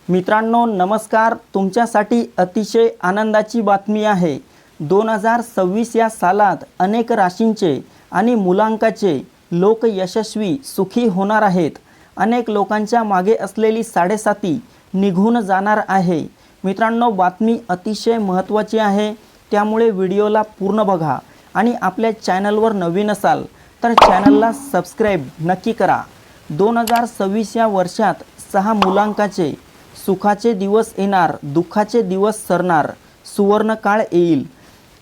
मित्रांनो नमस्कार, तुमच्यासाठी अतिशय आनंदाची बातमी आहे। 2026 या सालात अनेक राशींचे आणि मुलांकाचे लोक यशस्वी सुखी होणार आहेत। अनेक लोकांच्या मागे असलेली साडेसाती निघून जाणार आहे। मित्रांनो बातमी अतिशय महत्त्वाची आहे, त्यामुळे व्हिडिओला पूर्ण बघा आणि आपल्या चॅनलवर नवीन असाल तर चॅनलला सबस्क्राइब नक्की करा। 2026 या वर्षात 6 मुलांकाचे सुखाचे दिवस येणार, दुःखाचे दिवस सरणार, सुवर्ण काळ येईल।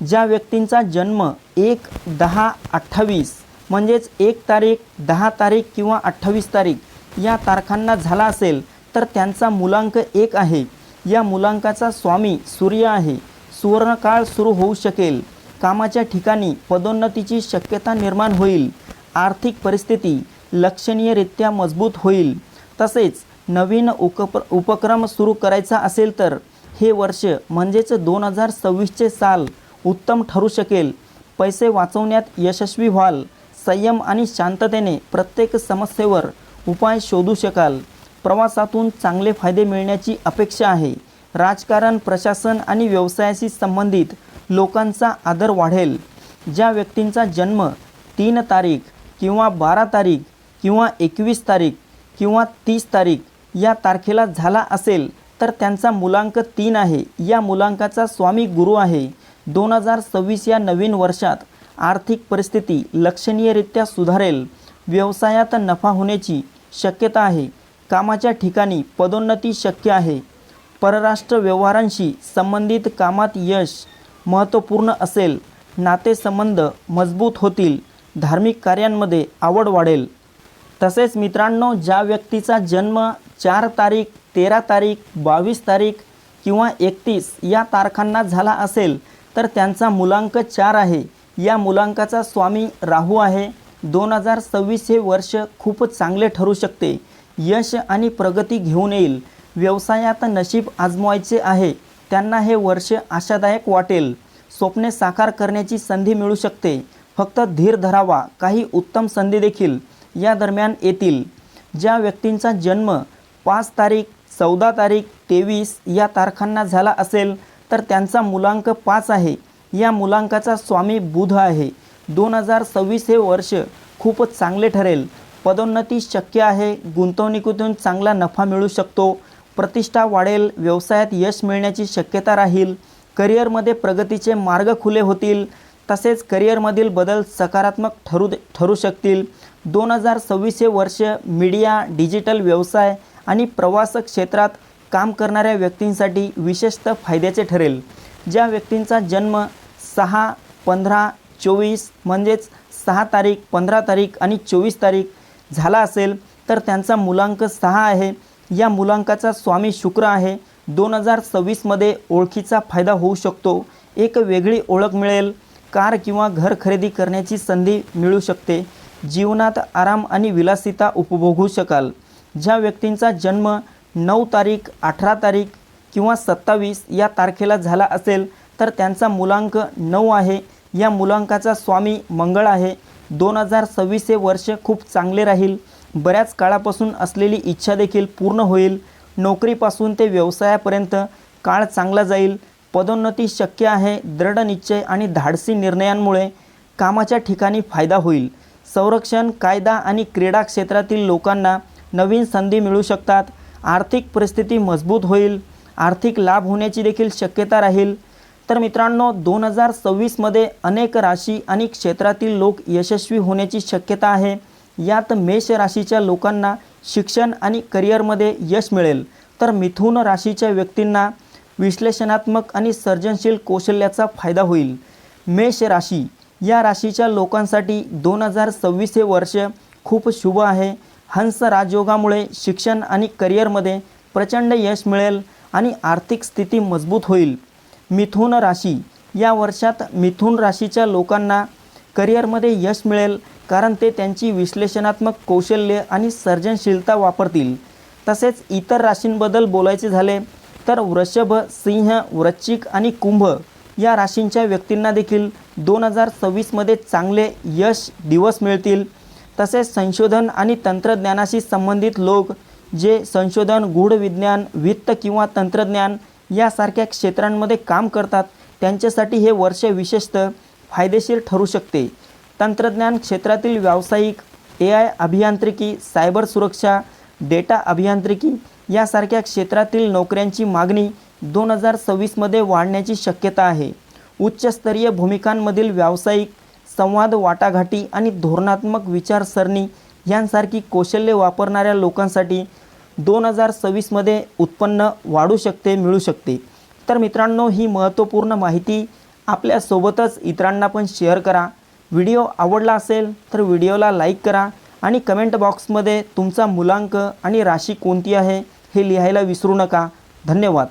ज्या व्यक्तींचा जन्म 1, 10, 28 म्हणजेच 1 तारीख, 10 तारीख किंवा 28 तारीख या तारखांना झाला असेल तर त्यांचा मुलांक 1 आहे। या मुलांकाचा स्वामी सूर्य आहे। सुवर्ण काळ सुरू होऊ शकेल। कामाच्या ठिकाणी पदोन्नतीची शक्यता निर्माण होईल। आर्थिक परिस्थिती लक्षणीयरित्या मजबूत होईल। तसेच नवीन उपक्रम सुरू करायचा असेल तर हे वर्ष म्हणजेच 2026 चे साल उत्तम ठरू शकेल। पैसे वाचवण्यात यशस्वी व्हाल। संयम आणि शांततेने प्रत्येक समस्येवर उपाय शोधू शकाल। प्रवासातून चांगले फायदे मिळण्याची अपेक्षा आहे। राजकारण, प्रशासन आणि व्यवसायाशी संबंधित लोकांचा आदर वाढेल। ज्या व्यक्तींचा जन्म 3 तारीख किंवा 12 तारीख किंवा 21 तारीख किंवा 30 तारीख या तारखेला झाला असेल तर त्यांचा मुलांक 3 आहे। या मुलांकाचा स्वामी गुरु आहे। 2026 या नवीन वर्षात आर्थिक परिस्थिती लक्षणीयरित्या सुधारेल। व्यवसायात नफा होण्याची शक्यता आहे। कामाच्या ठिकाणी पदोन्नती शक्य आहे। परराष्ट्र व्यवहारांशी संबंधित कामात यश महत्त्वपूर्ण असेल। नातेसंबंध मजबूत होतील। धार्मिक कार्यांमध्ये आवड वाढेल। तसेच मित्रांनो ज्या व्यक्तीचा जन्म 4 तारीख, 13 तारीख, 22 तारीख किंवा 31 या तारखांना झाला असेल तर त्यांचा मुलांक 4 आहे। या मुलांकाचा स्वामी राहू आहे। 2026 हे वर्ष खूप चांगले ठरू शकते। यश आणि प्रगती घेऊन येईल। व्यवसायात नशीब आजमावायचे आहे त्यांना हे वर्ष आशादायक वाटेल। स्वप्ने साकार करण्याची संधी मिळू शकते। फक्त धीर धरावा, काही उत्तम संधी देखील या दरम्यान येतील। ज्या व्यक्तींचा जन्म 5 तारीख, 14 तारीख, 23 या तारखांना झाला असेल तर त्यांचा मुलांक 5 आहे। या मुलांकाचा स्वामी बुध आहे। 2026 हे वर्ष खूप चांगले ठरेल। पदोन्नती शक्य आहे। गुंतवणुकीतून चांगला नफा मिळू शकतो। प्रतिष्ठा वाढेल। व्यवसायात यश मिळण्याची शक्यता राहील। करिअरमध्ये प्रगतीचे मार्ग खुले होतील। तसेच करिअरमधील बदल सकारात्मक ठरू शकतील। 2026 हे वर्ष मीडिया, डिजिटल व्यवसाय आणि प्रवास क्षेत्रात काम करणाऱ्या व्यक्तींसाठी विशेषतः फायद्याचे ठरेल। ज्या व्यक्तींचा जन्म 6, 15, 24 म्हणजेच 6 तारीख, 15 तारीख आणि 24 तारीख झाला असेल तर त्यांचा मुलांक 6 आहे। या मुलांकाचा स्वामी शुक्र आहे। 2026 मध्ये ओळखीचा फायदा होऊ शकतो। एक वेगळी ओळख मिळेल। कार किंवा घर खरेदी करण्याची संधी मिळू शकते। जीवनात आराम आणि विलासिता उपभोगू शकाल। ज्या व्यक्तींचा जन्म 9 तारीख, 18 तारीख किंवा 27 या तारखेला झाला असेल तर त्यांचा मुलांक 9 आहे। या मुलांकाचा स्वामी मंगळ आहे। 2026 हे वर्ष खूप चांगले राहील। बऱ्याच काळापासून असलेली इच्छा देखील पूर्ण होईल। नोकरीपासून ते व्यवसायापर्यंत काळ चांगला जाईल। पदोन्नती शक्य आहे। दृढ निश्चय आणि धाडसी निर्णयांमुळे कामाच्या ठिकाणी फायदा होईल। संरक्षण, कायदा आणि क्रीडा क्षेत्रातील लोकांना नवीन संधी मिळू शकतात। आर्थिक परिस्थिती मजबूत होईल। आर्थिक लाभ होण्याची देखील शक्यता राहील। तर मित्रांनो 2026 मध्ये अनेक राशी आणि क्षेत्रातील लोक यशस्वी होण्याची शक्यता आहे। यात मेष राशीच्या लोकांना शिक्षण आणि करिअरमध्ये यश मिळेल। तर मिथुन राशीच्या व्यक्तींना विश्लेषणात्मक आणि सर्जनशील कौशल्याचा फायदा होईल। मेष राशी या राशीच्या लोकांसाठी 2026 हे वर्ष खूप शुभ आहे। हंस राजयोगामुळे शिक्षण आणि करिअरमध्ये प्रचंड यश मिळेल आणि आर्थिक स्थिती मजबूत होईल। मिथुन राशी या वर्षात मिथुन राशीच्या लोकांना करिअरमध्ये यश मिळेल, कारण ते त्यांची विश्लेषणात्मक कौशल्य आणि सर्जनशीलता वापरतील। तसेच इतर राशींबद्दल बोलायचे झाले तर वृषभ, सिंह, वृश्चिक आणि कुंभ या राशींच्या व्यक्तींना देखील 2026 मध्ये चांगले यश दिवस मिळतील। तसेच संशोधन आणि तंत्रज्ञानाशी संबंधित लोक जे संशोधन, गूढ विज्ञान, वित्त किंवा तंत्रज्ञान यासारख्या क्षेत्रांमध्ये काम करतात त्यांच्यासाठी हे वर्ष विशेषतः फायदेशीर ठरू शकते. तंत्रज्ञान क्षेत्रातील व्यावसायिक, AI अभियांत्रिकी, सायबर सुरक्षा, डेटा अभियांत्रिकी यासारख्या क्षेत्रातील नोकऱ्यांची मागणी 2026मध्ये वाढण्याची शक्यता आहे. उच्चस्तरीय भूमिकांमधील व्यावसायिक संवाद, वाटाघाटी आणि धोरणात्मक विचारसरणी यांसारखी कौशल्ये वापरणाऱ्या लोकांसाठी 2026मध्ये उत्पन्न मिळू शकते. तर मित्रांनो, ही महत्त्वपूर्ण माहिती आपल्यासोबतच इतरांना पण शेअर करा. व्हिडिओ आवडला असेल तर व्हिडिओला लाईक करा आणि कमेंट बॉक्समध्ये तुमचा मुलांक आणि राशी कोणती आहे हे लिहायला विसरू नका. धन्यवाद.